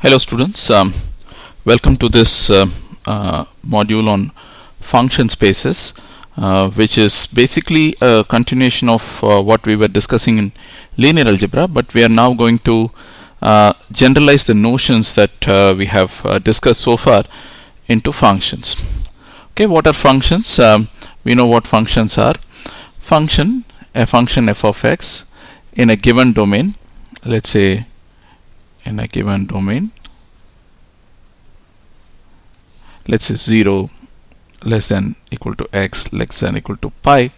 Hello students, welcome to this module on function spaces, which is basically a continuation of what we were discussing in linear algebra, but we are now going to generalize the notions that we have discussed so far into functions. Okay, what are functions? We know what functions are. A function f of x in a given domain, let's say in a given domain, let's say 0 less than equal to x less than equal to pi.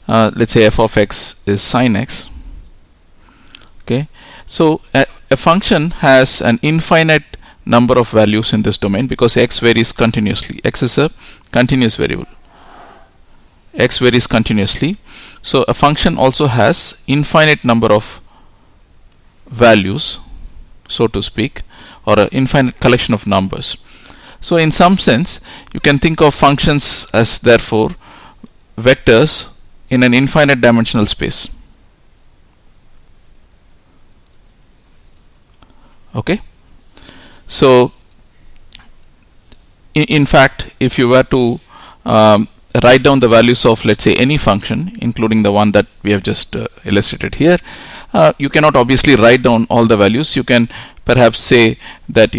Let's say f of x is sine x. Okay, so a function has an infinite number of values in this domain because x varies continuously. X is a continuous variable. X varies continuously. So a function also has infinite number of values, so to speak, or an infinite collection of numbers. So in some sense you can think of functions as therefore vectors in an infinite dimensional space. Okay, so in fact, if you were to write down the values of, let's say, any function, including the one that we have just illustrated here, you cannot obviously write down all the values. You can perhaps say that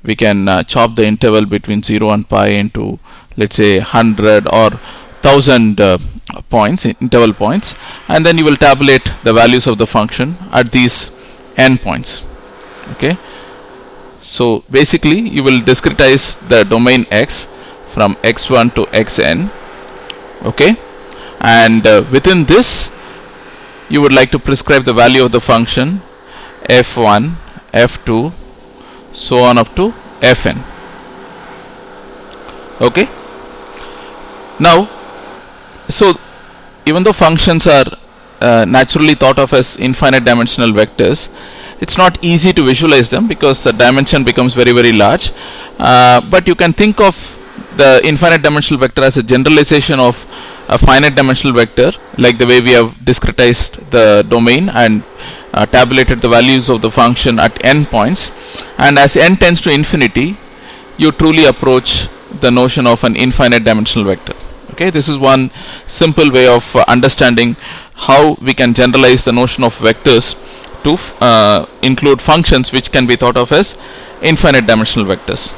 we can chop the interval between 0 and pi into, let's say, 100 or 1000 points, interval points, and then you will tabulate the values of the function at these n points. Okay, so basically you will discretize the domain x from x1 to xn. Okay, and within this you would like to prescribe the value of the function f1, f2, so on up to fn. Okay, now so even though functions are naturally thought of as infinite dimensional vectors, it's not easy to visualize them because the dimension becomes very large, but you can think of the infinite dimensional vector as a generalization of a finite dimensional vector, like the way we have discretized the domain and tabulated the values of the function at n points, and as n tends to infinity you truly approach the notion of an infinite dimensional vector. Okay, this is one simple way of understanding how we can generalize the notion of vectors to include functions which can be thought of as infinite dimensional vectors.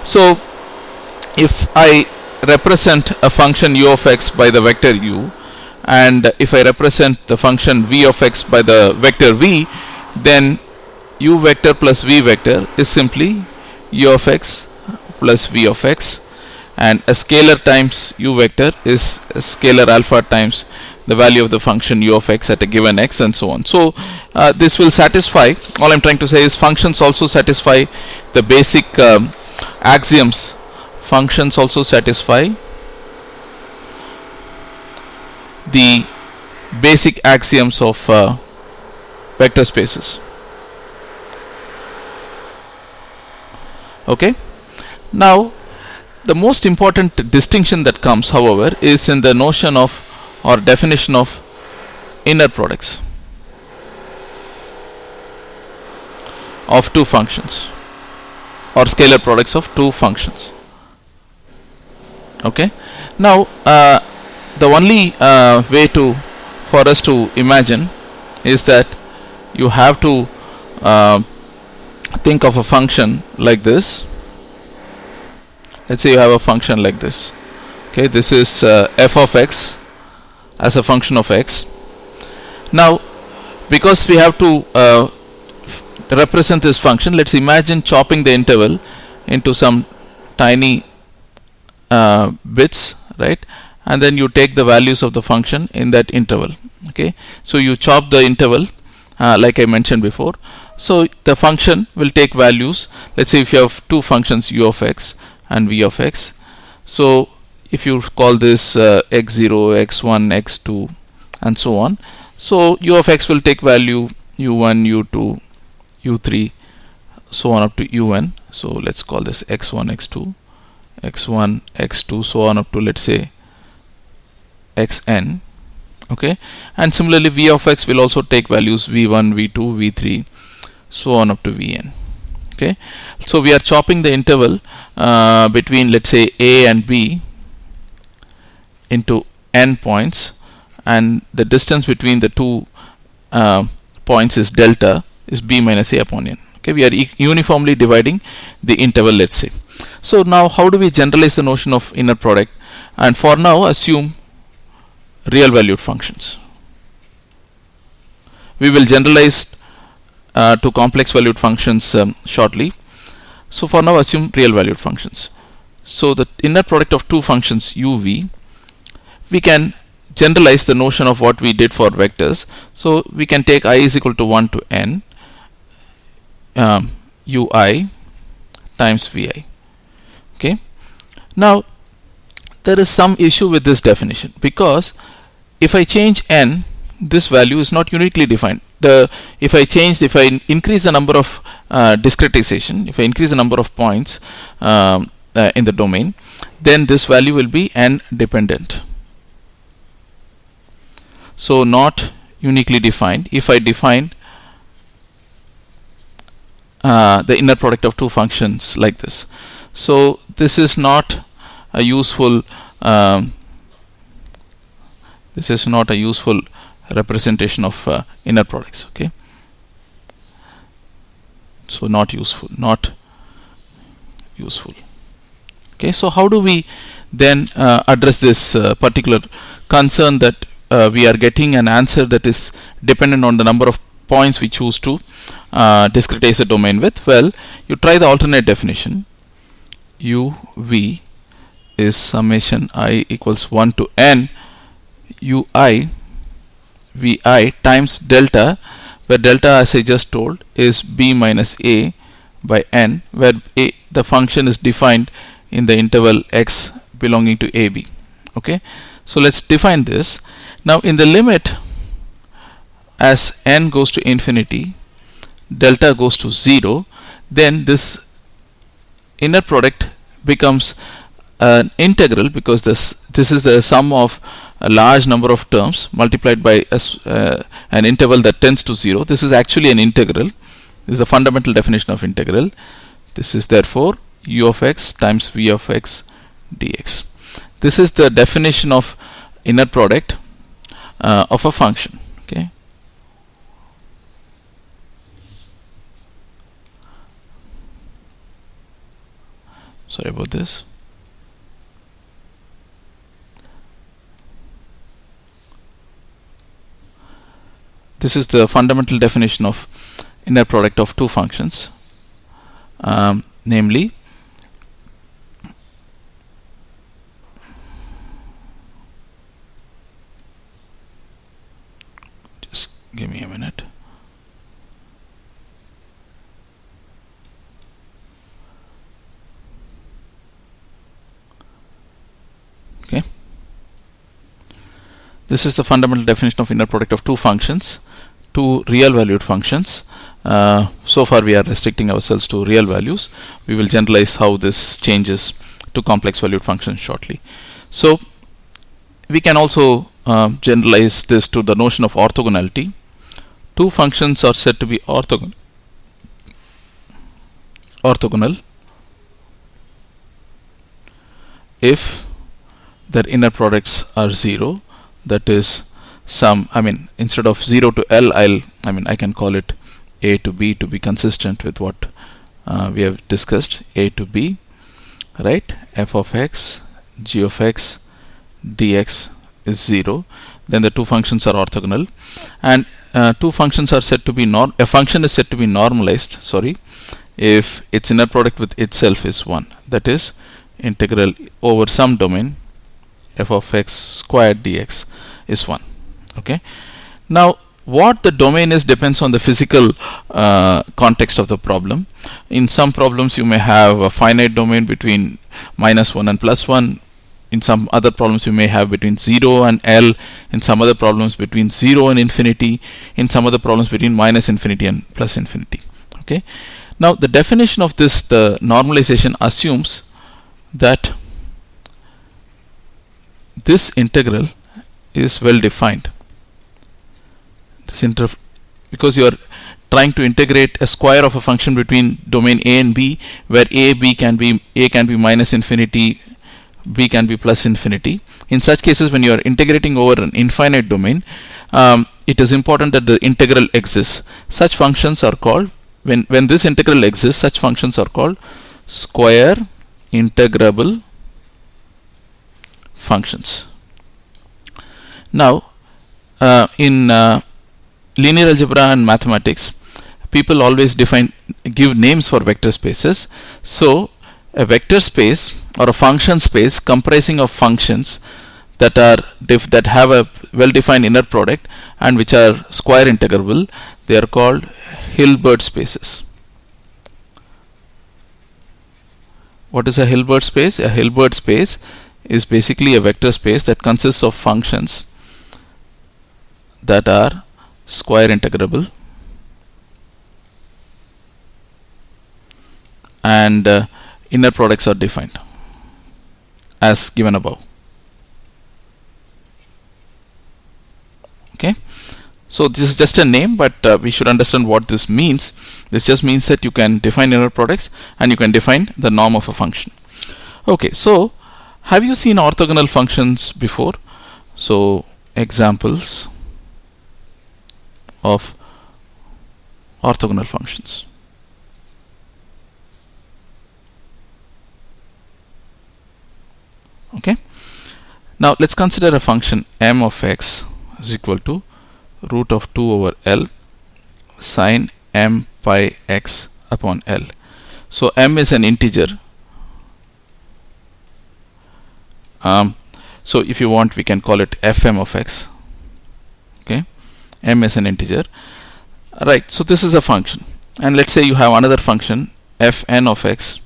So if I represent a function u of x by the vector u, and if I represent the function v of x by the vector v, then u vector plus v vector is simply u of x plus v of x, and a scalar times u vector is a scalar alpha times the value of the function u of x at a given x, and so on. So this will satisfy, all I'm trying to say is functions also satisfy the basic axioms. Functions also satisfy the basic axioms of vector spaces. Okay, now the most important distinction that comes, however, is in the notion of or definition of inner products of two functions or scalar products of two functions. Okay, now the only way for us to imagine is that you have to think of a function like this. Let's say you have a function like this. Okay, this is f of x as a function of x. Now because we have to represent this function, let's imagine chopping the interval into some tiny bits, right, and then you take the values of the function in that interval. Okay, so you chop the interval like I mentioned before. So the function will take values. Let's say if you have two functions u of x and v of x, so if you call this x0, x1, x2 and so on, so u of x will take value u1, u2, u3, so on up to un. So let's call this x1, x2, x1, x2, so on up to, let's say, xn. Okay, and similarly v of x will also take values v1, v2, v3, so on up to Vn. Okay, so we are chopping the interval between, let's say, A and B into n points, and the distance between the two points is delta, is B minus A upon n. Okay, we are uniformly dividing the interval, let's say. So now how do we generalize the notion of inner product? And for now, assume real valued functions. We will generalize to complex valued functions shortly. So for now, assume real valued functions. So the inner product of two functions uv, we can generalize the notion of what we did for vectors. So we can take I is equal to 1 to n ui times vi. Okay. Now there is some issue with this definition, because if I change n, this value is not uniquely defined. If I increase the number of discretization, if I increase the number of points in the domain, then this value will be n dependent. So not uniquely defined. If I define the inner product of two functions like this, so this is not a useful representation of inner products. Okay, so not useful. Okay, so how do we then address this particular concern that we are getting an answer that is dependent on the number of points we choose to discretize a domain with? Well, you try the alternate definition. uv is summation I equals 1 to n ui vi times delta, where delta, as I just told, is b minus a by n, where the function is defined in the interval x belonging to ab. Okay, so let's define this. Now in the limit as n goes to infinity, delta goes to 0, then this inner product becomes an integral, because this is the sum of a large number of terms multiplied by an interval that tends to 0. This is actually an integral. This is the fundamental definition of integral. This is therefore u of x times v of x dx. This is the definition of inner product of a function. Okay. Sorry about this. This is the fundamental definition of inner product of two functions, namely just give me a minute. Okay, this is the fundamental definition of inner product of two functions, two real valued functions. So far we are restricting ourselves to real values. We will generalize how this changes to complex valued functions shortly. So we can also generalize this to the notion of orthogonality. Two functions are said to be orthogonal if their inner products are 0. That is, instead of 0 to L, I can call it A to B to be consistent with what we have discussed. A to B, right? F of x, g of x, dx is 0. Then the two functions are orthogonal, and two functions are said to be a function is said to be normalized. If its inner product with itself is 1. That is, integral over some domain f of x squared dx is 1. Okay. Now what the domain is depends on the physical context of the problem. In some problems you may have a finite domain between -1 and +1. In some other problems you may have between 0 and L. In some other problems between 0 and infinity. In some other problems between -infinity and +infinity. Okay. Now the definition of this, the normalization, assumes that this integral is well defined. Because you are trying to integrate a square of a function between domain A and B, where A can be minus infinity, B can be plus infinity. In such cases, when you are integrating over an infinite domain, it is important that the integral exists. Such functions are called, when this integral exists, such functions are called square integrable functions. Now, in linear algebra and mathematics, people always give names for vector spaces. So a vector space or a function space comprising of functions that have a well-defined inner product and which are square integrable, they are called Hilbert spaces. What is a Hilbert space? A Hilbert space is basically a vector space that consists of functions that are square integrable and inner products are defined as given above. Okay, so this is just a name, but we should understand what this means. This just means that you can define inner products and you can define the norm of a function. Okay, so have you seen orthogonal functions before? So examples of orthogonal functions. Okay, now let's consider a function m of x is equal to root of 2 over L sine m pi x upon L. So m is an integer. So if you want, we can call it fm of x. Okay, m is an integer. Right, so this is a function, and let's say you have another function fn of x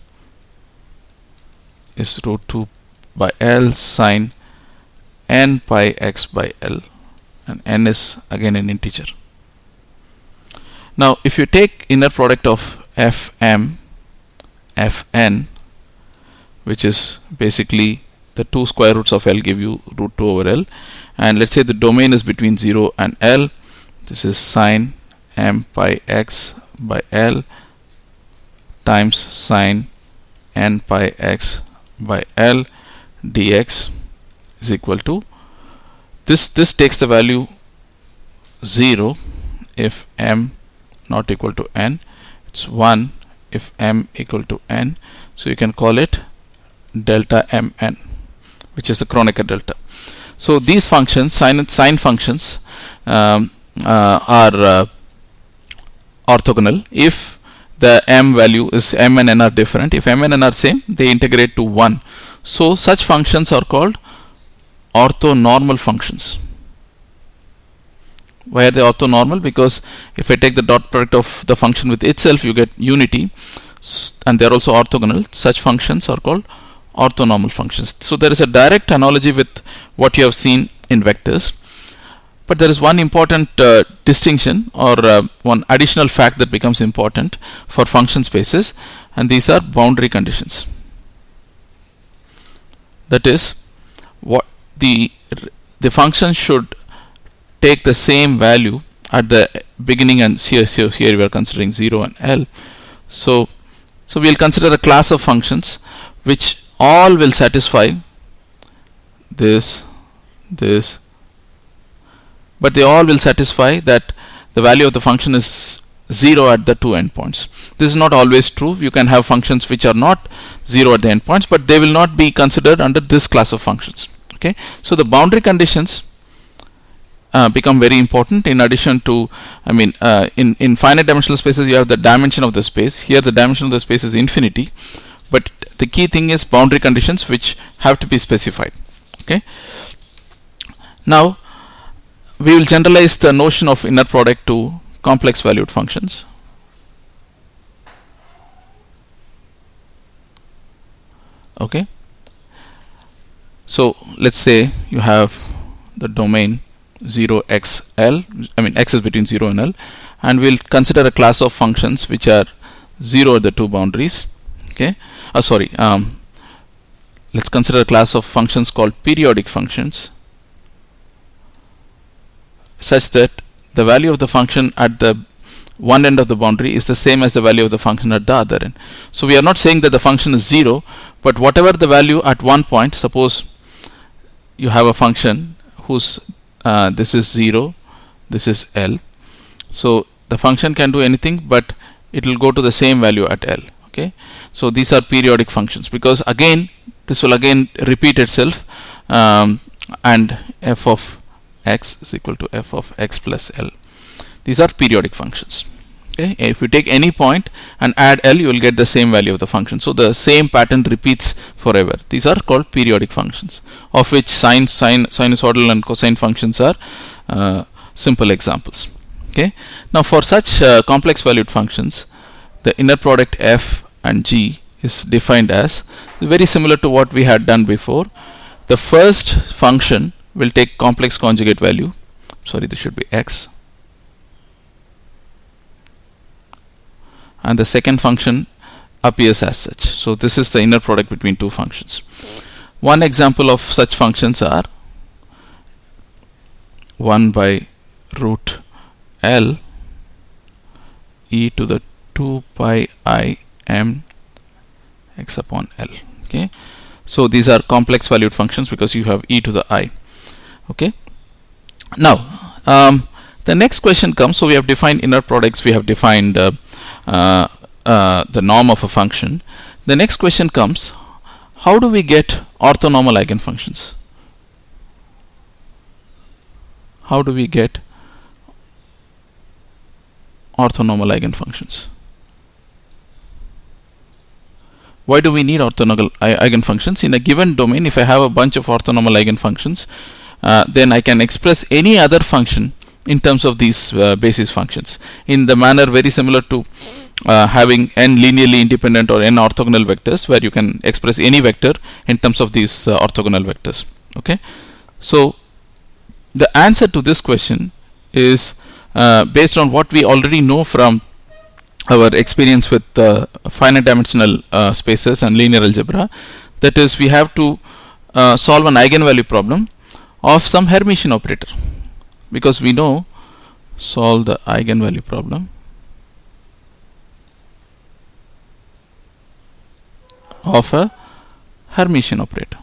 is root 2 by L sine n pi x by L, and n is again an integer. Now if you take inner product of fm fn, which is basically the two square roots of L give you root 2 over L, and let's say the domain is between 0 and L, this is sine m pi x by L times sine n pi x by L dx is equal to this takes the value 0 if m not equal to n, it's 1 if m equal to n, so you can call it delta mn, which is the Kronecker delta. So these functions, sine functions, are orthogonal if the m value is m and n are different. If m and n are same, they integrate to 1. So such functions are called orthonormal functions. Why are they orthonormal? Because if I take the dot product of the function with itself, you get unity, and they are also orthogonal. Such functions are called orthonormal functions. So there is a direct analogy with what you have seen in vectors, but there is one important distinction or one additional fact that becomes important for function spaces, and these are boundary conditions. That is, what the function should take the same value at the beginning, and here we are considering 0 and L. So we will consider a class of functions which all will satisfy this, but they all will satisfy that the value of the function is 0 at the two endpoints. This is not always true. You can have functions which are not 0 at the endpoints, but they will not be considered under this class of functions. Okay, so the boundary conditions become very important. In addition to, in finite dimensional spaces, you have the dimension of the space. Here the dimension of the space is infinity, but the key thing is boundary conditions which have to be specified. Okay, now we will generalize the notion of inner product to complex valued functions. Okay, so let's say you have the domain 0xl, x is between 0 and L, and we'll consider a class of functions which are 0 at the two boundaries. Okay, let's consider a class of functions called periodic functions, such that the value of the function at the one end of the boundary is the same as the value of the function at the other end. So we are not saying that the function is 0, but whatever the value at one point, suppose you have a function whose this is 0, this is L. So the function can do anything, but it will go to the same value at L. Okay, so these are periodic functions, because again this will again repeat itself, and f of x is equal to f of x plus L. These are periodic functions. Okay, if you take any point and add L, you will get the same value of the function. So the same pattern repeats forever. These are called periodic functions, of which sinusoidal and cosine functions are simple examples. Okay, now for such complex valued functions, the inner product f and g is defined as very similar to what we had done before. The first function will take complex conjugate value. Sorry, this should be x. And the second function appears as such. So this is the inner product between two functions. One example of such functions are 1 by root L e to the 2 pi I m x upon L. Okay, so these are complex valued functions because you have e to the I. Okay, now the next question comes. So we have defined inner products, we have defined the norm of a function. The next question comes, how do we get orthonormal eigenfunctions? How do we get orthonormal eigenfunctions? Why do we need orthonormal eigenfunctions? In a given domain, if I have a bunch of orthonormal eigenfunctions, then I can express any other function in terms of these basis functions in the manner very similar to having n linearly independent or n orthogonal vectors, where you can express any vector in terms of these orthogonal vectors. Okay, so the answer to this question is based on what we already know from our experience with finite dimensional spaces and linear algebra. That is, we have to solve an eigenvalue problem of some Hermitian operator, because we know solve the eigenvalue problem of a Hermitian operator.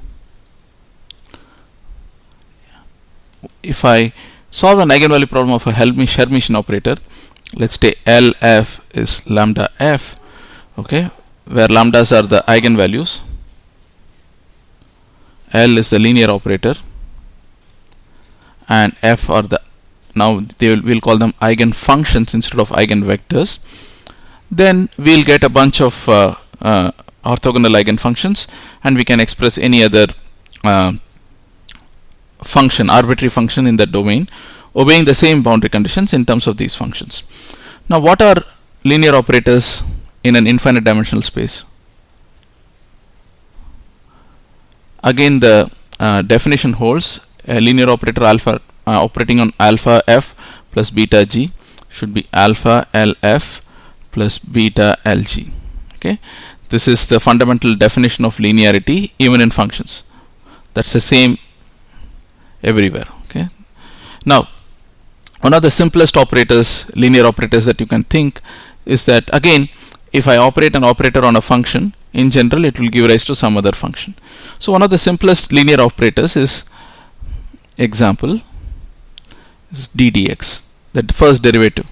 If I solve an eigenvalue problem of a Hermitian operator, let's say LF is lambda f, okay, where lambdas are the eigenvalues, L is the linear operator, and f are the, now we'll call them eigenfunctions instead of eigenvectors. Then we'll get a bunch of orthogonal eigenfunctions, and we can express any other function, arbitrary function in that domain, obeying the same boundary conditions in terms of these functions. Now, what are linear operators in an infinite dimensional space? Again, the definition holds. A linear operator alpha operating on alpha f plus beta g should be alpha LF plus beta LG. Okay, this is the fundamental definition of linearity even in functions. That's the same everywhere. Okay, now one of the simplest operators, linear operators that you can think, is that again, if I operate an operator on a function, in general it will give rise to some other function. So one of the simplest linear operators is, example, is d dx, that first derivative,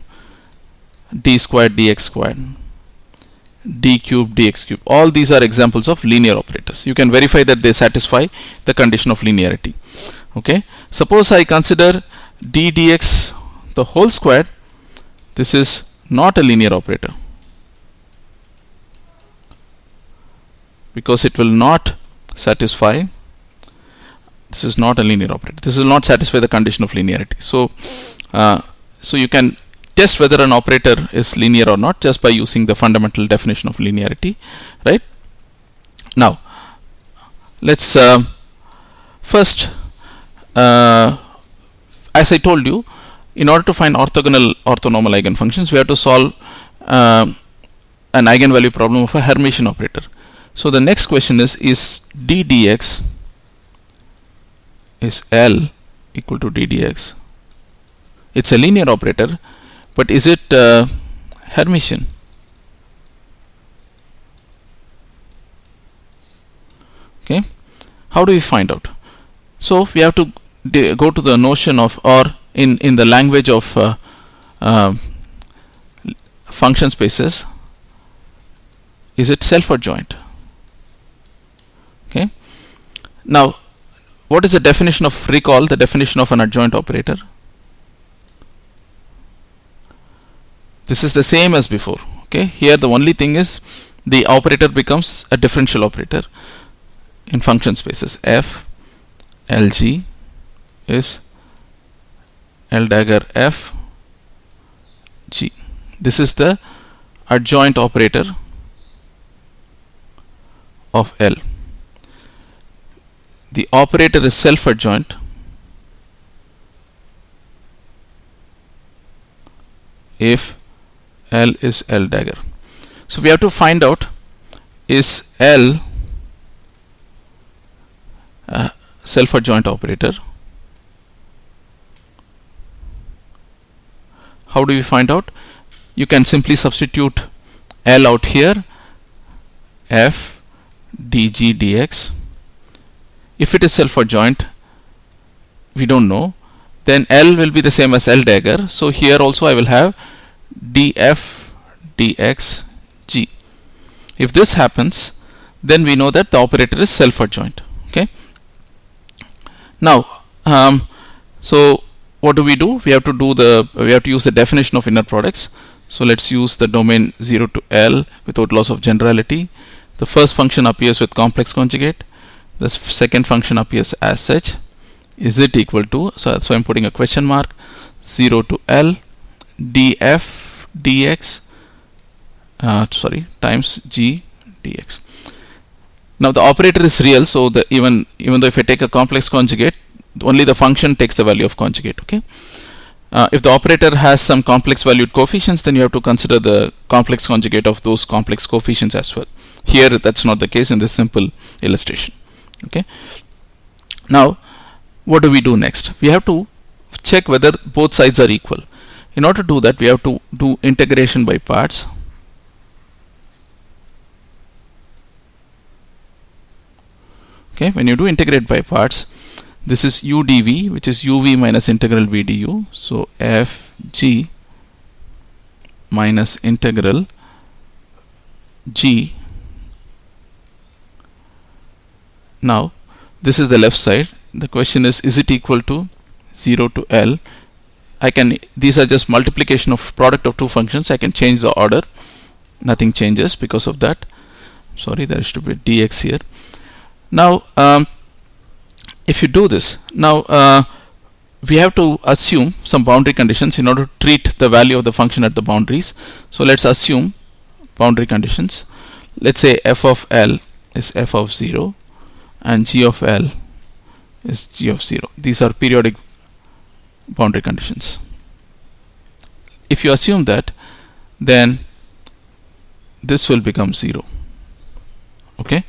d squared dx squared, d cube dx cube. All these are examples of linear operators. You can verify that they satisfy the condition of linearity. Okay, suppose I consider d dx the whole squared. This is not a linear operator, because it will not satisfy, this is not a linear operator, this will not satisfy the condition of linearity. So so you can test whether an operator is linear or not just by using the fundamental definition of linearity, right? Now let's first, as I told you, in order to find orthonormal eigenfunctions, we have to solve an eigenvalue problem of a Hermitian operator. So the next question is d dx is L equal to d dx. It's a linear operator, but is it Hermitian. Okay, how do we find out? So we have to go to the notion of, or in the language of function spaces, is it self-adjoint? Okay, now what is the definition of, recall the definition of an adjoint operator? This is the same as before. Okay, here the only thing is the operator becomes a differential operator in function spaces. F LG is L dagger F G. This is the adjoint operator of L. The operator is self-adjoint if L is L dagger. So we have to find out, is L self-adjoint operator? How do we find out? You can simply substitute L out here, F dg dx. If it is self-adjoint, we don't know, then L will be the same as L dagger. So here also I will have df dx g. If this happens, then we know that the operator is self-adjoint. Okay. Now, so what do? We have to use the definition of inner products. So let's use the domain 0 to L without loss of generality. The first function appears with complex conjugate. The second function appears as such. Is it equal to, so I'm putting a question mark, 0 to L df dx times g dx. Now the operator is real, so even though if I take a complex conjugate, only the function takes the value of conjugate. Okay. If the operator has some complex valued coefficients, then you have to consider the complex conjugate of those complex coefficients as well. Here that's not the case in this simple illustration. Okay. Now what do we do next? We have to check whether both sides are equal. In order to do that, we have to do integration by parts. Okay, when you do integrate by parts, this is u dv, which is uv minus integral v du. So f g minus integral g. Now this is the left side. The question is it equal to 0 to L? These are just multiplication of product of two functions. I can change the order. Nothing changes because of that. Sorry, there should be dx here. Now if you do this, now we have to assume some boundary conditions in order to treat the value of the function at the boundaries. So let's assume boundary conditions. Let's say f of L is f of 0 and g of L is g of 0. These are periodic boundary conditions. If you assume that, then this will become 0. Okay.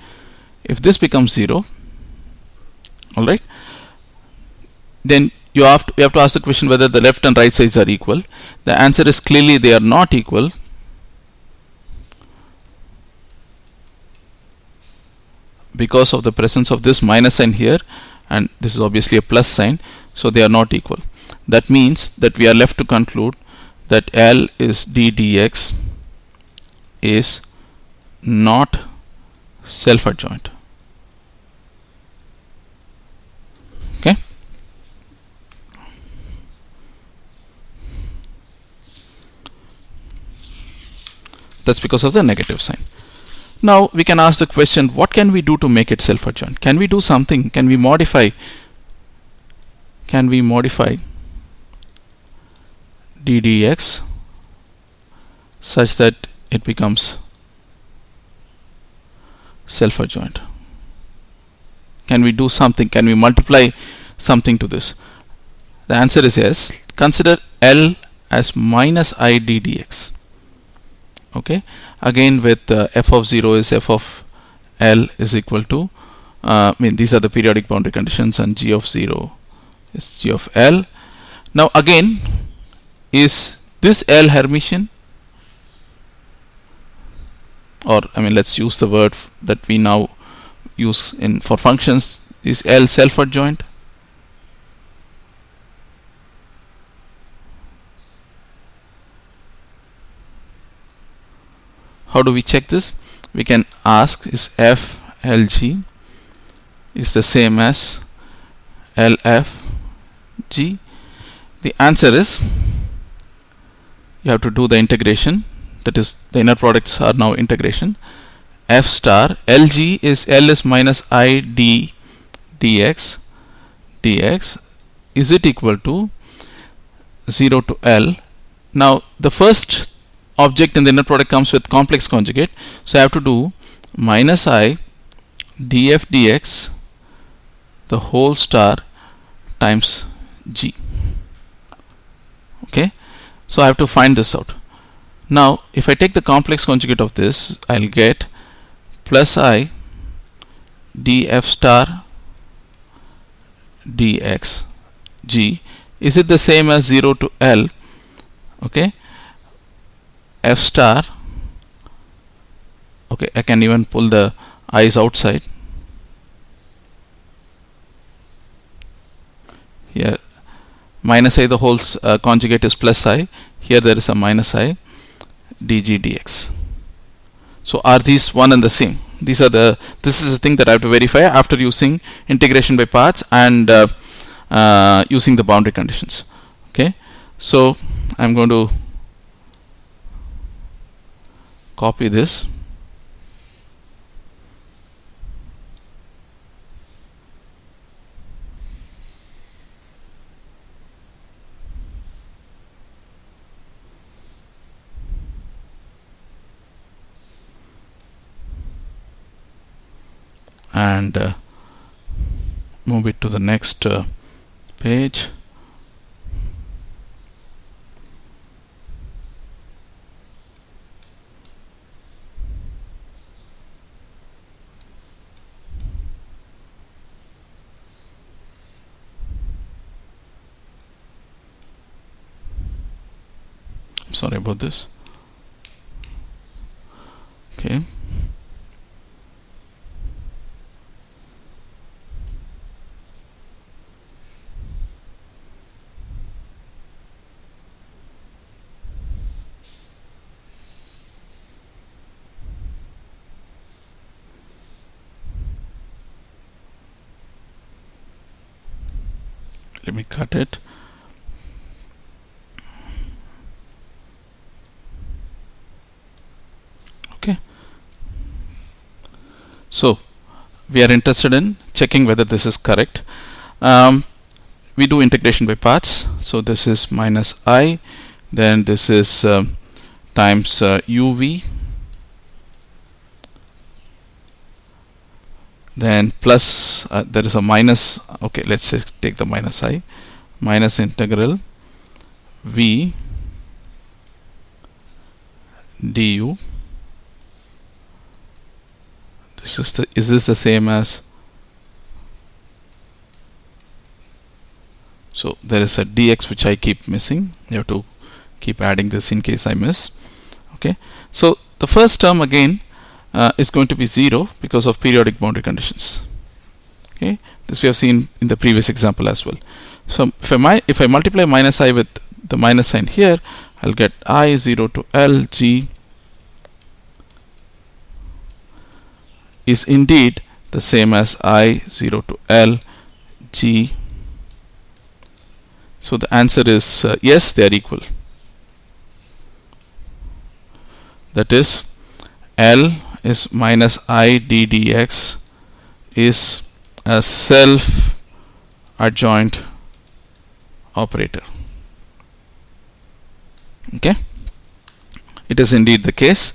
If this becomes 0, all right, then you have to ask the question whether the left and right sides are equal. The answer is clearly they are not equal, because of the presence of this minus sign here, and this is obviously a plus sign, so they are not equal. That means that we are left to conclude that L is d dx is not self-adjoint. Okay. That's because of the negative sign. Now we can ask the question, what can we do to make it self-adjoint? Can we do something? Can we modify d dx such that it becomes self-adjoint? Can we do something? Can we multiply something to this? The answer is yes. Consider L as minus I d dx. Okay, again with f of 0 is f of L is equal to these are the periodic boundary conditions, and g of 0 is g of L. Now again, is this L Hermitian? or I mean let's use the word that we now use in for functions, is L self-adjoint? How do we check this? We can ask, is F LG is the same as LF G? The answer is, you have to do the integration, that is the inner products are now integration. F star LG is L is minus I D dx is it equal to 0 to L. Now the first object in the inner product comes with complex conjugate, so I have to do minus I df dx the whole star times G. Okay, so I have to find this out. Now if I take the complex conjugate of this, I'll get plus I df star dx G. Is it the same as 0 to L? Okay, F star, okay, I can even pull the i's outside. Here minus I the whole conjugate is plus I, here there is a minus I dg dx. So are these one and the same? This is the thing that I have to verify after using integration by parts and using the boundary conditions. Okay, so I'm going to copy this, and move it to the next page. Sorry about this. Okay, let me cut it. Okay, so we are interested in checking whether this is correct. We do integration by parts, so this is minus I, then this is times uv, then plus there is a minus, okay, let's just take the minus I, minus integral v du. Is this the same as, so there is a dx which I keep missing, you have to keep adding this in case I miss. Okay, so the first term again is going to be 0 because of periodic boundary conditions. Okay, this we have seen in the previous example as well. So if I multiply minus I with the minus sign here, I'll get I 0 to L G is indeed the same as I 0 to L G. So the answer is yes, they are equal. That is, L is minus I d dx is a self-adjoint operator. Okay, it is indeed the case.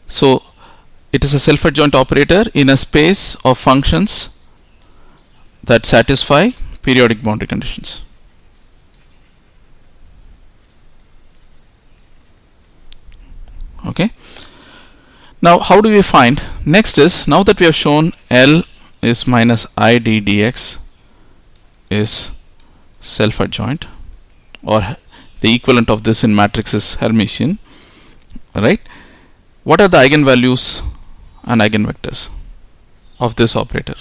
So it is a self-adjoint operator in a space of functions that satisfy periodic boundary conditions. Okay, now how do we find? Next is, now that we have shown L is minus I d dx is self-adjoint, or the equivalent of this in matrix is Hermitian, right? What are the eigenvalues and eigenvectors of this operator?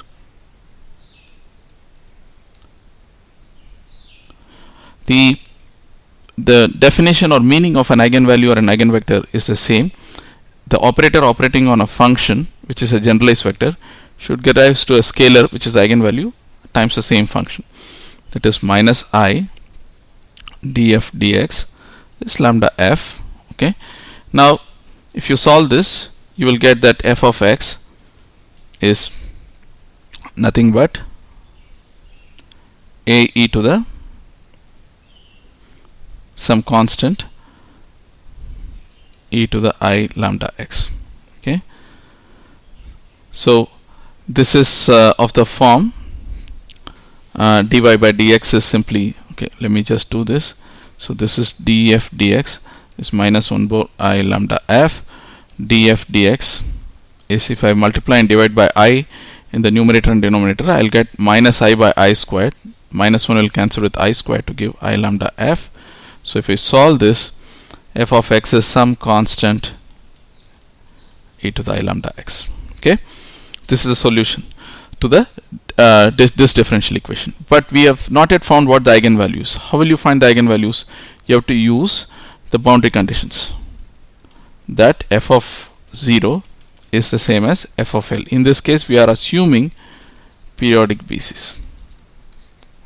The definition or meaning of an eigenvalue or an eigenvector is the same. The operator operating on a function, which is a generalized vector, should give rise to a scalar, which is the eigenvalue, times the same function. That is minus I df dx is lambda f. Okay. Now, if you solve this, you will get that f of x is nothing but a e to the some constant e to the I lambda x. Okay. So this is of the form dy by dx is simply, okay, let me just do this. So this is df dx is minus 1 over I lambda f. Df dx is, if I multiply and divide by I in the numerator and denominator, I will get minus I by I squared. Minus 1 will cancel with I squared to give I lambda f. So if we solve this, f of x is some constant e to the I lambda x. Okay, this is the solution to the this differential equation. But we have not yet found what the eigenvalues. How will you find the eigenvalues? You have to use the boundary conditions, that f of 0 is the same as f of L. In this case, we are assuming periodic basis.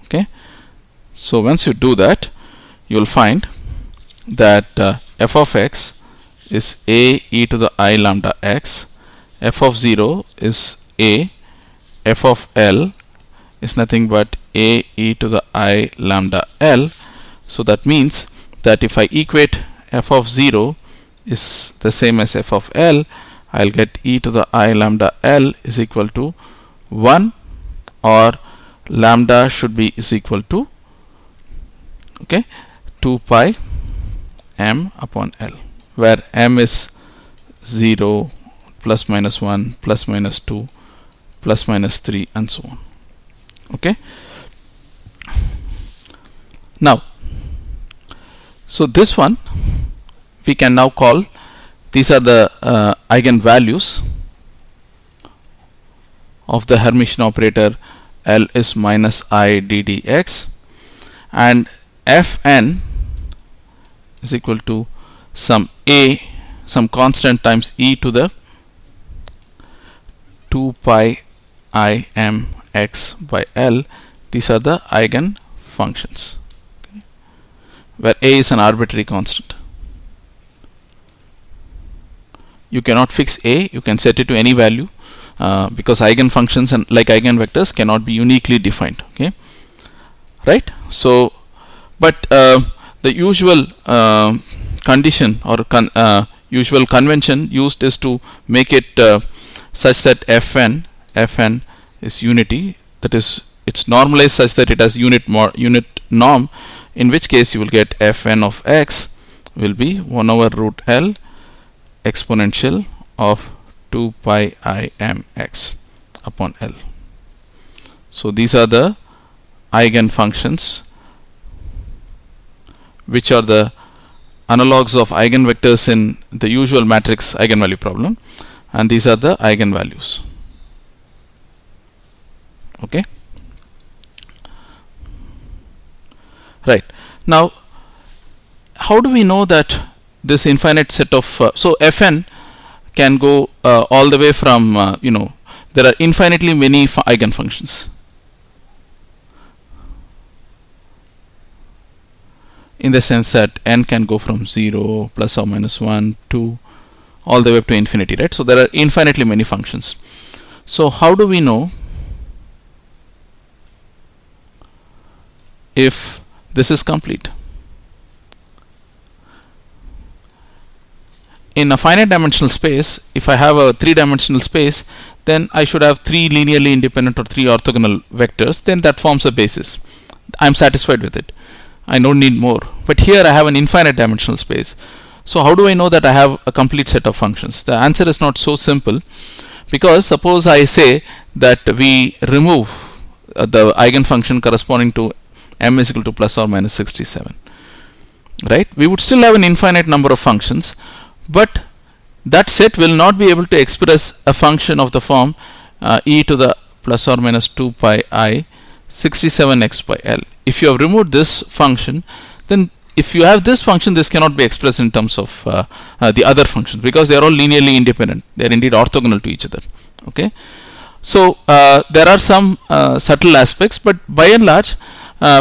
Okay, so once you do that, you will find that f of x is a e to the I lambda x, f of 0 is a, f of L is nothing but a e to the I lambda L. So that means that if I equate f of 0 is the same as f of L, I'll get e to the I lambda L is equal to 1, or lambda should be is equal to, okay, 2 pi m upon L, where m is 0, plus minus 1, plus minus 2, plus minus 3, and so on. Okay. Now, so this one we can now call, these are the eigenvalues of the Hermitian operator L is minus I ddx, and Fn is equal to some a, some constant times e to the 2 pi I m x by L. These are the eigenfunctions, okay, where a is an arbitrary constant. You cannot fix a, you can set it to any value, because eigenfunctions and like eigenvectors cannot be uniquely defined. Okay, right? So, but the usual condition or usual convention used is to make it such that Fn is unity, that is, it's normalized such that it has unit norm, in which case you will get Fn of x will be 1 over root L exponential of 2 pi I m x upon L. So these are the eigenfunctions, which are the analogues of eigenvectors in the usual matrix eigenvalue problem, and these are the eigenvalues. Okay, right. Now, how do we know that this infinite set of so Fn can go all the way from there are infinitely many eigenfunctions, in the sense that n can go from 0 plus or minus 1 2 all the way up to infinity, right? So there are infinitely many functions. So how do we know if this is complete? In a finite dimensional space, if I have a 3-dimensional space, then I should have 3 linearly independent or 3 orthogonal vectors. Then that forms a basis. I'm satisfied with it. I don't need more. But here I have an infinite dimensional space. So how do I know that I have a complete set of functions? The answer is not so simple, because suppose I say that we remove the eigenfunction corresponding to m is equal to plus or minus 67, right? We would still have an infinite number of functions, but that set will not be able to express a function of the form e to the plus or minus 2 pi I 67x by L. If you have removed this function, then if you have this function, this cannot be expressed in terms of the other functions, because they are all linearly independent. They are indeed orthogonal to each other. Okay, so there are some subtle aspects, but by and large,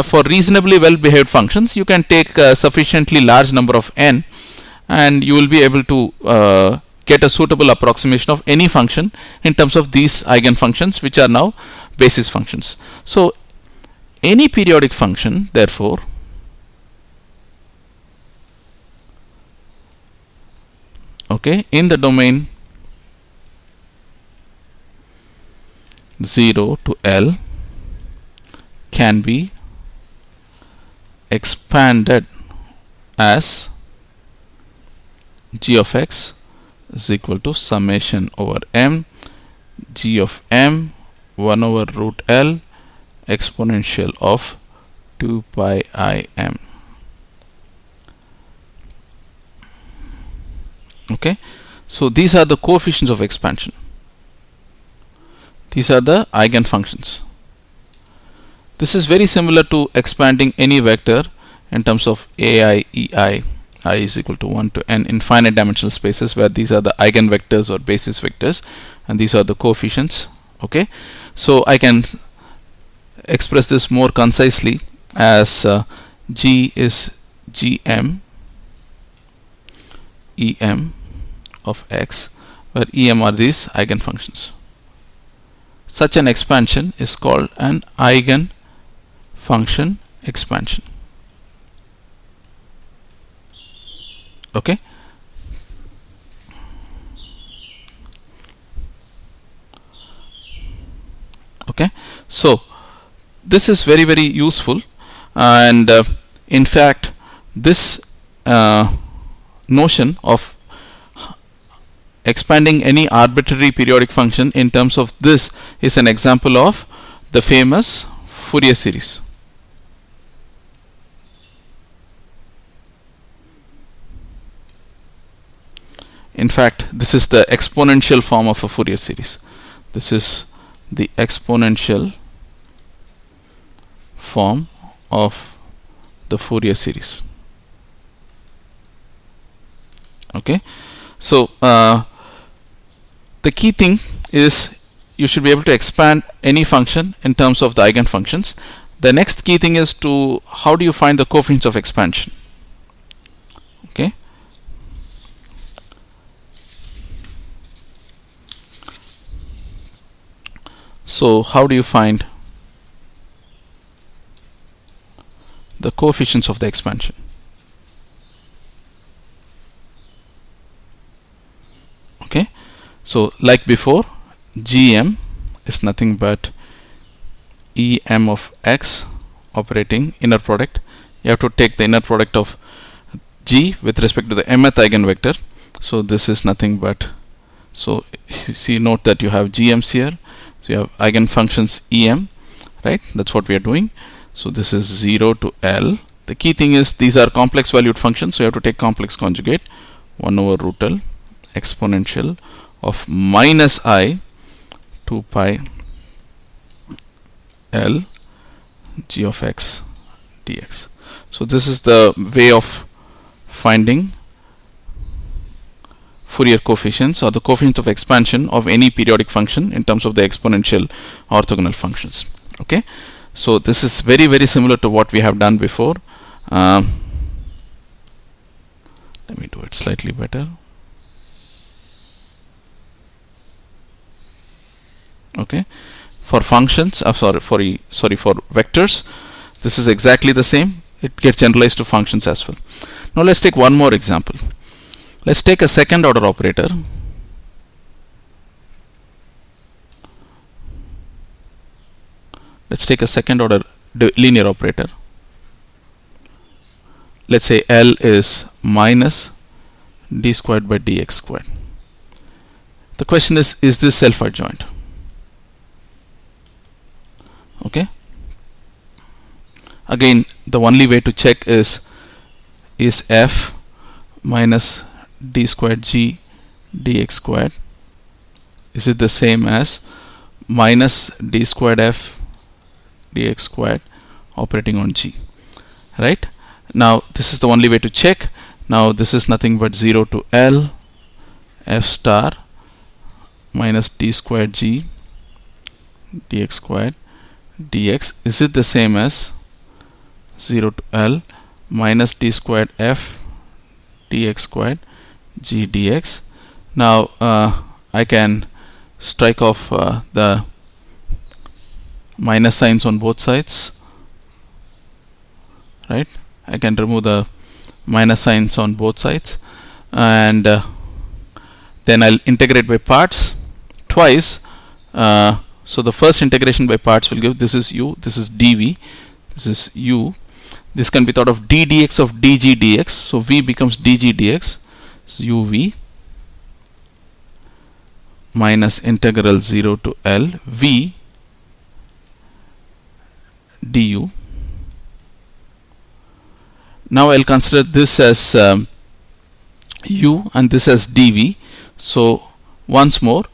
for reasonably well behaved functions, you can take a sufficiently large number of n, and you will be able to get a suitable approximation of any function in terms of these eigenfunctions, which are now basis functions. So any periodic function, therefore, okay, in the domain 0 to L can be expanded as g of x is equal to summation over m g of m 1 over root L exponential of 2 pi I m. Okay, so these are the coefficients of expansion. These are the eigenfunctions. This is very similar to expanding any vector in terms of ai, ei, I is equal to 1 to n infinite dimensional spaces, where these are the eigenvectors or basis vectors, and these are the coefficients. Okay, so I can express this more concisely as G is Gm Em of x, where Em are these eigenfunctions. Such an expansion is called an eigenfunction expansion. Okay, okay, so this is very, very useful, and in fact this notion of expanding any arbitrary periodic function in terms of this is an example of the famous Fourier series. In fact, this is the exponential form of a Fourier series. This is the exponential form of the Fourier series. Okay, so the key thing is you should be able to expand any function in terms of the eigenfunctions. The next key thing is to how do you find the coefficients of expansion. Okay, so how do you find the coefficients of the expansion? Okay, so like before, Gm is nothing but Em of x operating inner product. You have to take the inner product of G with respect to the mth eigenvector. So this is nothing but, so see, note that you have Gm's here. So you have eigenfunctions Em, right? That's what we are doing. So this is 0 to L. The key thing is these are complex valued functions, so you have to take complex conjugate 1 over root L exponential of minus I 2 pi L g of x dx. So this is the way of finding Fourier coefficients, or the coefficients of expansion of any periodic function in terms of the exponential orthogonal functions. Okay, so this is very, very similar to what we have done before. Let me do it slightly better. Okay, for functions, for vectors, this is exactly the same. It gets generalized to functions as well. Now let's take one more example. Let's take a second order operator. Let's take a second order linear operator. Let's say L is minus d squared by dx squared. The question is this self-adjoint? Okay. Again, the only way to check is f minus d squared g dx squared, is it the same as minus d squared f dx squared operating on g? Right? Now this is the only way to check. Now this is nothing but 0 to L f star minus d squared g dx squared dx. Is it the same as 0 to L minus d squared f dx squared g dx? Now I can strike off the minus signs on both sides, right? I can remove the minus signs on both sides, and then I'll integrate by parts twice. So the first integration by parts will give, this is u, this is dv, this is u. This can be thought of d dx of dg dx. So v becomes dg dx, so uv minus integral 0 to L v du. Now I'll consider this as u and this as dv. So once more,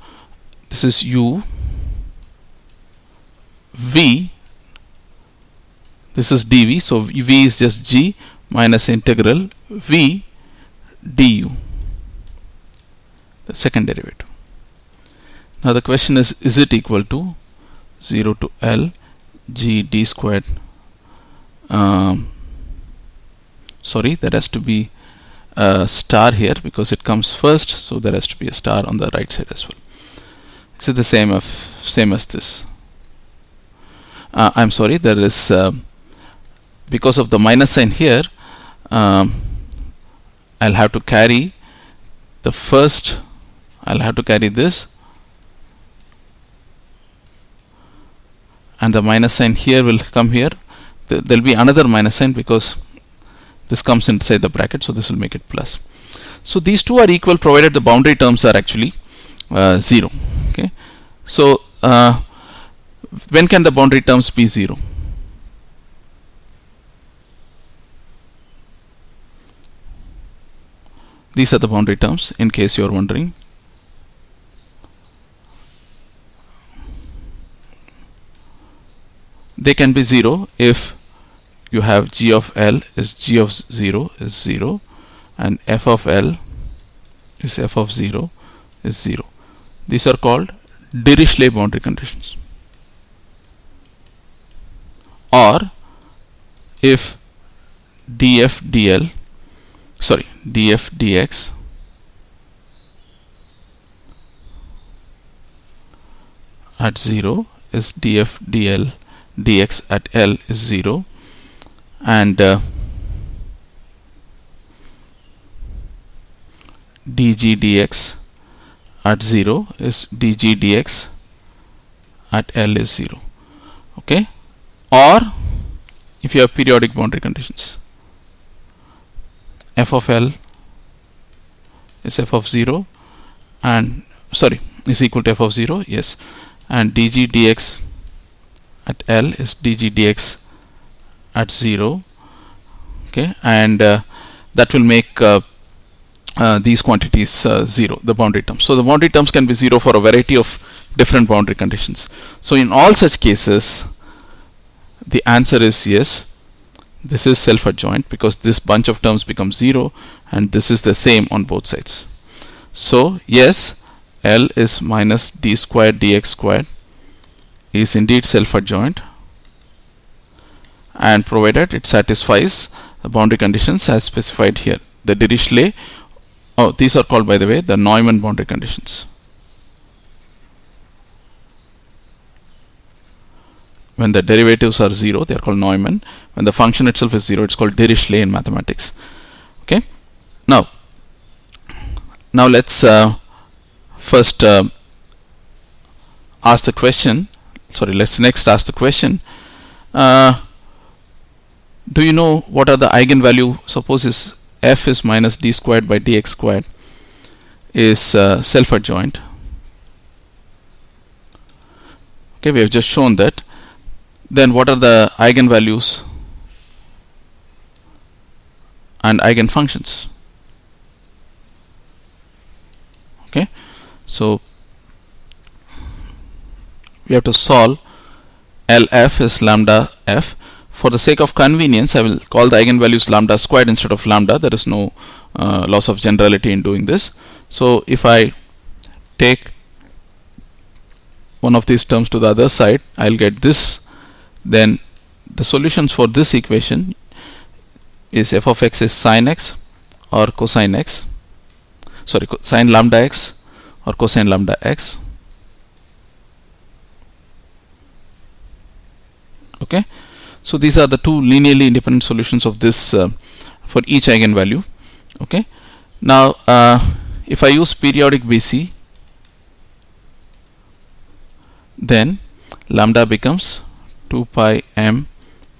this is u, v, this is dv, so v is just g minus integral v du, the second derivative. Now the question is it equal to 0 to L g d squared? Sorry, there has to be a star here because it comes first, so there has to be a star on the right side as well. Is it the same as this? I'm sorry, there is because of the minus sign here, I'll have to carry the first, I'll have to carry this, and the minus sign here will come here. There will be another minus sign because this comes inside the bracket, so this will make it plus. So these two are equal provided the boundary terms are actually 0. Okay, so when can the boundary terms be 0? These are the boundary terms, in case you are wondering. They can be 0 if you have g of L is g of 0 is 0 and f of L is f of 0 is 0. These are called Dirichlet boundary conditions. Or if df dx at 0 is df dl dx at L is 0, and dg dx at 0 is dg dx at L is 0. Okay, or if you have periodic boundary conditions, f of L is f of 0 and is equal to f of 0, yes, and dg dx at L is dg dx at 0. Okay, and that will make these quantities 0, the boundary terms. So the boundary terms can be 0 for a variety of different boundary conditions. So in all such cases, the answer is yes, this is self-adjoint because this bunch of terms becomes 0 and this is the same on both sides. So yes, L is minus d squared dx squared is indeed self-adjoint, and provided it satisfies the boundary conditions as specified here. The Dirichlet, these are called, by the way, the Neumann boundary conditions. When the derivatives are 0, they are called Neumann. When the function itself is 0, it's called Dirichlet in mathematics. Okay. Now let's first ask the question. Let's next ask the question. Do you know what are the eigenvalue? Suppose is f is minus d squared by dx squared is self-adjoint. Okay, we have just shown that. Then what are the eigenvalues and eigenfunctions? Okay, so we have to solve LF is lambda f. For the sake of convenience, I will call the eigenvalues lambda squared instead of lambda. There is no loss of generality in doing this. So if I take one of these terms to the other side, I'll get this. Then the solutions for this equation is f of x is sine x or cosine x, sorry, sine lambda x or cosine lambda x. Okay, so these are the two linearly independent solutions of this for each eigenvalue. Okay, now if I use periodic BC, then lambda becomes 2 pi m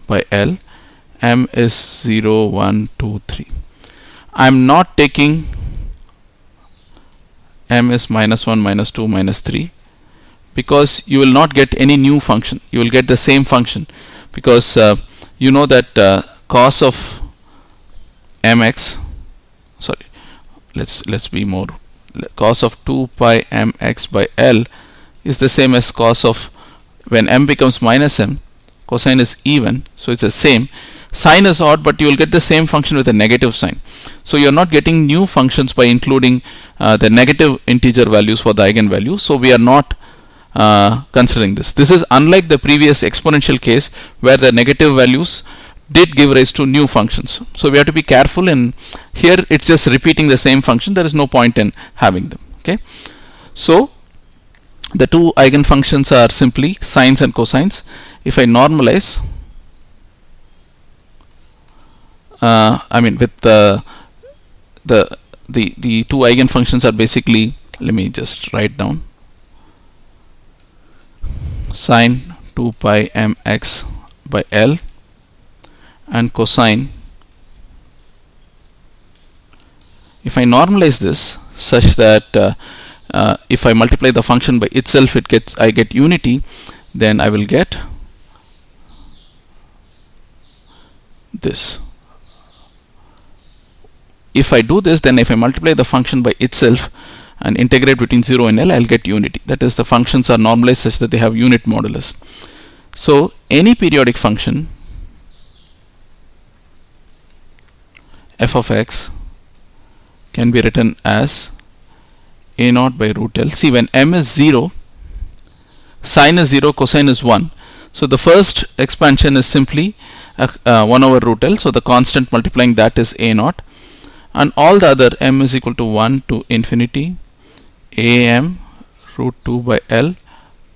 by L. M is 0, 1, 2, 3. I am not taking m is minus 1, minus 2, minus 3, because you will not get any new function. You will get the same function, because you know that cos of mx, sorry, let's be more, cos of 2 pi mx by L is the same as cos of, when m becomes minus m, cosine is even, so it's the same. Sine is odd, but you will get the same function with a negative sign. So you are not getting new functions by including the negative integer values for the eigenvalue. So we are not considering this. This is unlike the previous exponential case where the negative values did give rise to new functions. So we have to be careful. In here it's just repeating the same function. There is no point in having them. Okay, so the two eigenfunctions are simply sines and cosines. If I normalize, I mean, with the two eigenfunctions are basically, let me just write down, sine 2 pi mx by L and cosine. If I normalize this such that if I multiply the function by itself, I get unity, then I will get this. If I do this, then if I multiply the function by itself and integrate between 0 and L, I'll get unity. That is, the functions are normalized such that they have unit modulus. So any periodic function f of x can be written as a0 by root L. See, when m is 0, sine is 0, cosine is 1. So the first expansion is simply 1 over root L. So the constant multiplying that is a0. And all the other, m is equal to 1 to infinity am root 2 by L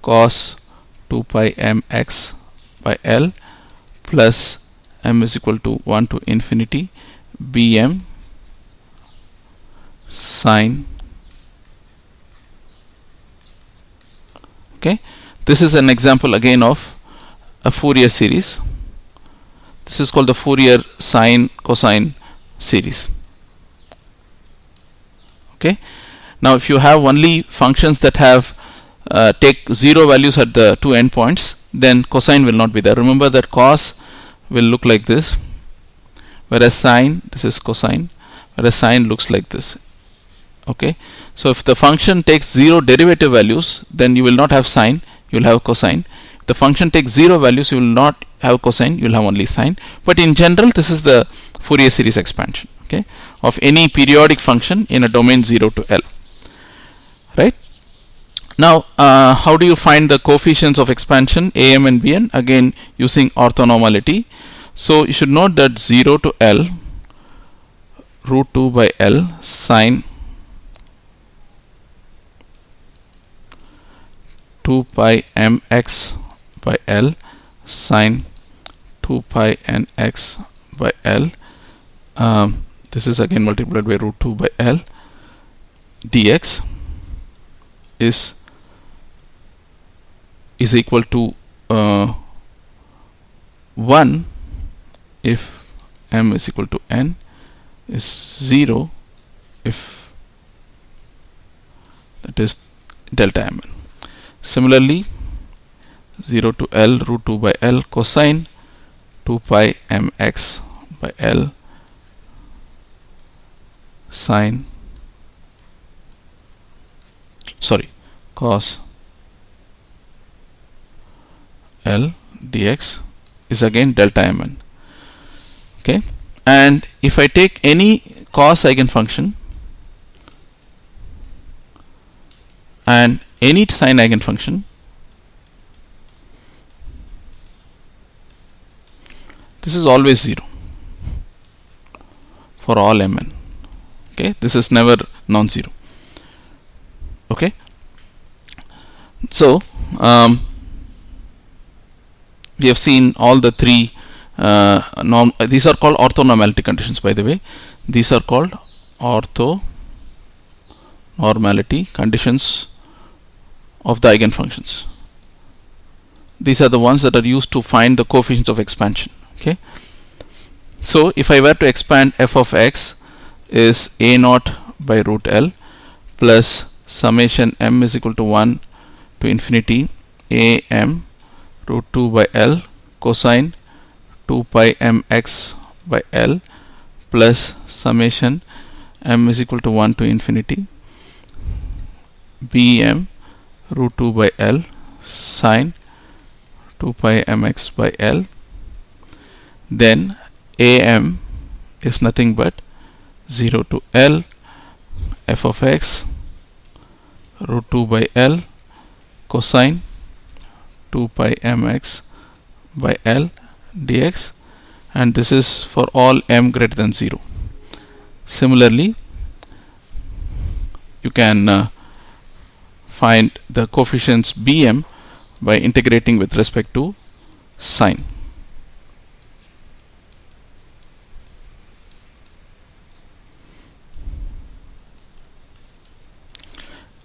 cos 2 pi mx by L plus m is equal to 1 to infinity bm sine. Okay, this is an example again of a Fourier series. This is called the Fourier sine cosine series. Okay, now if you have only functions that have take 0 values at the two endpoints, then cosine will not be there. Remember that cos will look like this, whereas sine, this is cosine, whereas sine looks like this. Okay, so if the function takes 0 derivative values, then you will not have sine, you will have cosine. If the function takes 0 values, you will not have cosine, you will have only sine. But in general, this is the Fourier series expansion, okay, of any periodic function in a domain 0 to L. Right? Now, how do you find the coefficients of expansion am and bn? Again, using orthonormality. So you should note that 0 to L root 2 by L sine 2 pi mx by L sine 2 pi nx by L. This is again multiplied by root 2 by L dx is equal to 1 if m is equal to n, is 0 if that is delta mn. Similarly, 0 to L root 2 by L cosine 2 pi mx by L sine cos L dx is again delta mn. Okay, and if I take any cos eigenfunction and any sine eigenfunction, this is always 0 for all mn. Okay, this is never non-zero. Okay, so we have seen all the three these are called orthonormality conditions, by the way. These are called orthonormality conditions of the eigenfunctions. These are the ones that are used to find the coefficients of expansion. Okay, so if I were to expand f of x is a naught by root L plus summation m is equal to 1 to infinity a m root 2 by L cosine 2 pi mx by L plus summation m is equal to 1 to infinity bm root 2 by L sine 2 pi mx by L. Then am is nothing but 0 to L f of x root 2 by L cosine 2 pi mx by L dx, and this is for all m greater than 0. Similarly, you can find the coefficients bm by integrating with respect to sine.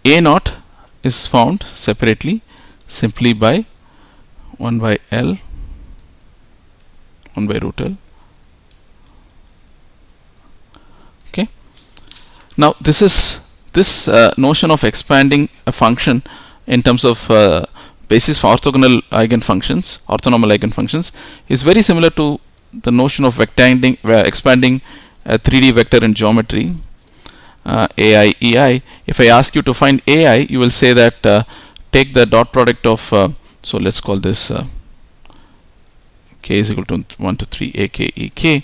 A naught is found separately simply by 1 by L 1 by root L. Okay, now this notion of expanding a function in terms of basis for orthogonal eigenfunctions, orthonormal eigenfunctions, is very similar to the notion of expanding a 3D vector in geometry, ai ei. If I ask you to find ai, you will say that take the dot product of so let's call this k is equal to 1 to 3 ak ek.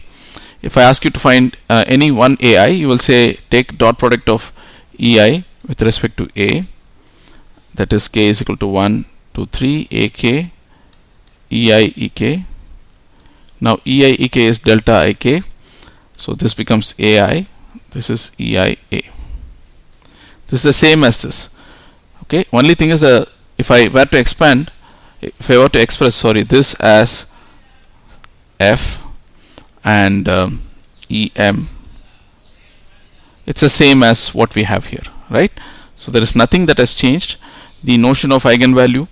If I ask you to find any one ai, you will say take dot product of ei with respect to a, that is k is equal to 1 to 3 ak ei ek. Now ei ek is delta ik, so this becomes ai, this is ei a. This is the same as this. Okay, only thing is if I were to expand, if I were to express this as f and em, it's the same as what we have here, right? So there is nothing that has changed. The notion of eigenvalue,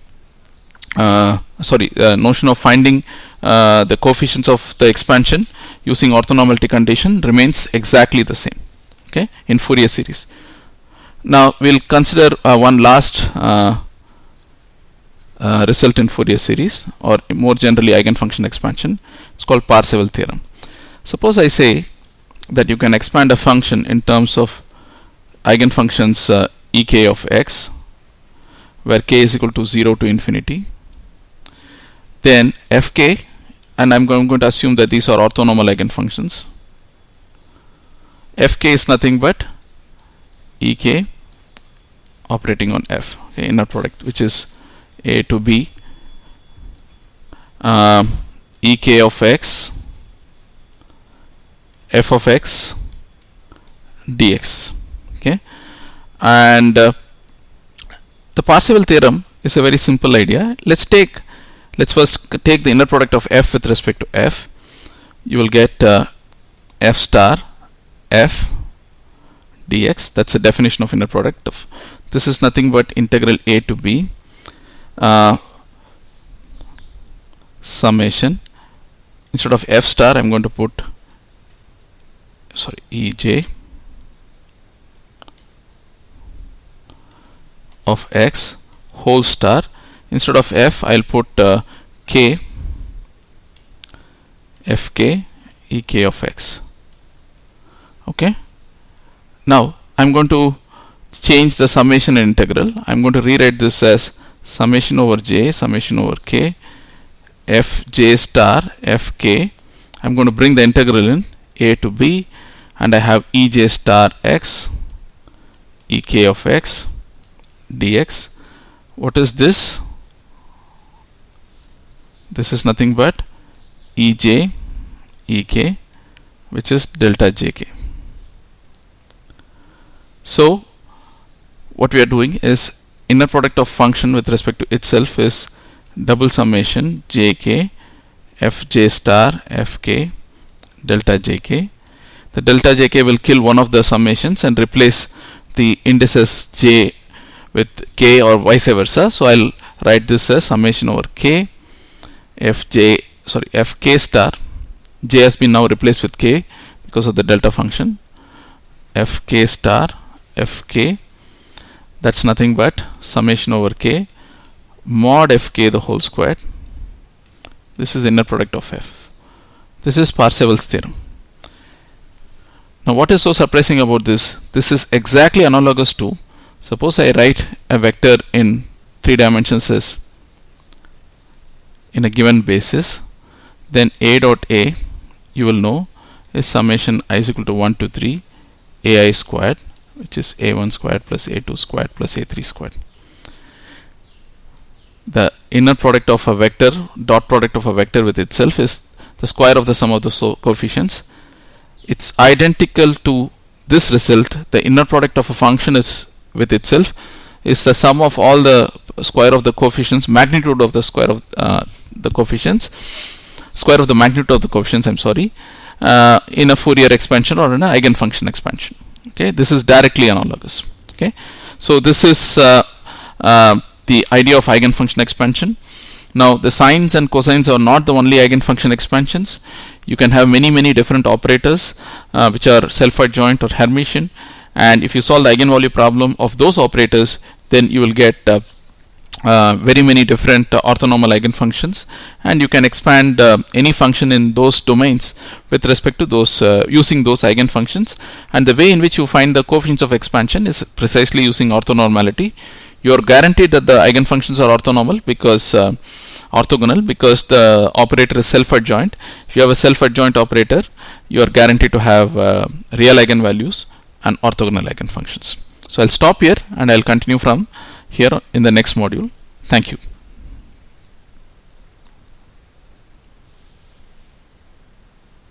notion of finding the coefficients of the expansion using orthonormality condition remains exactly the same. Okay, in Fourier series. Now we'll consider one last result in Fourier series, or more generally eigenfunction expansion. It's called Parseval Theorem. Suppose I say that you can expand a function in terms of eigenfunctions ek of x, where k is equal to 0 to infinity, then fk, and I'm going to assume that these are orthonormal eigenfunctions. Fk is nothing but ek operating on f, okay, inner product, which is a to b ek of x f of x dx. Okay, and the Parseval theorem is a very simple idea. Let's first take the inner product of f with respect to f. You will get f star f dx. That's the definition of inner product of. This is nothing but integral a to b summation. Instead of f star, I'm going to put ej of x whole star. Instead of f, I'll put k fk ek of x. Okay, now I'm going to change the summation and integral. I'm going to rewrite this as summation over j, summation over k, fj star fk. I'm going to bring the integral in a to b, and I have ej star x, ek of x, dx. What is this? This is nothing but ej ek, which is delta jk. So what we are doing is inner product of function with respect to itself is double summation jk fj star fk delta jk. The delta jk will kill one of the summations and replace the indices j with k or vice versa. So I'll write this as summation over k fk star. J has been now replaced with k because of the delta function. Fk star fk, that's nothing but summation over k mod fk the whole squared. This is inner product of f. This is Parseval's theorem. Now what is so surprising about this? This is exactly analogous to, suppose I write a vector in 3 dimensions as in a given basis, then a dot a, you will know, is summation I is equal to 1 to 3 ai squared, which is a1 squared plus a2 squared plus a3 squared. The inner product of a vector, dot product of a vector with itself, is the square of the sum of the coefficients. It's identical to this result. The inner product of a function is with itself is the sum of all the square of the coefficients, magnitude of the square of the coefficients, square of the magnitude of the coefficients, I'm sorry, in a Fourier expansion or in an Eigenfunction expansion. Okay, this is directly analogous. Okay, so this is the idea of Eigenfunction expansion. Now the sines and cosines are not the only Eigenfunction expansions. You can have many different operators which are self-adjoint or Hermitian, and if you solve the eigenvalue problem of those operators, then you will get very many different orthonormal eigenfunctions, and you can expand any function in those domains with respect to those using those eigenfunctions. And the way in which you find the coefficients of expansion is precisely using orthonormality. You are guaranteed that the eigenfunctions are orthonormal because orthogonal, because the operator is self-adjoint. If you have a self-adjoint operator, you are guaranteed to have real eigenvalues and orthogonal eigenfunctions. So I'll stop here and I'll continue from here in the next module. Thank you.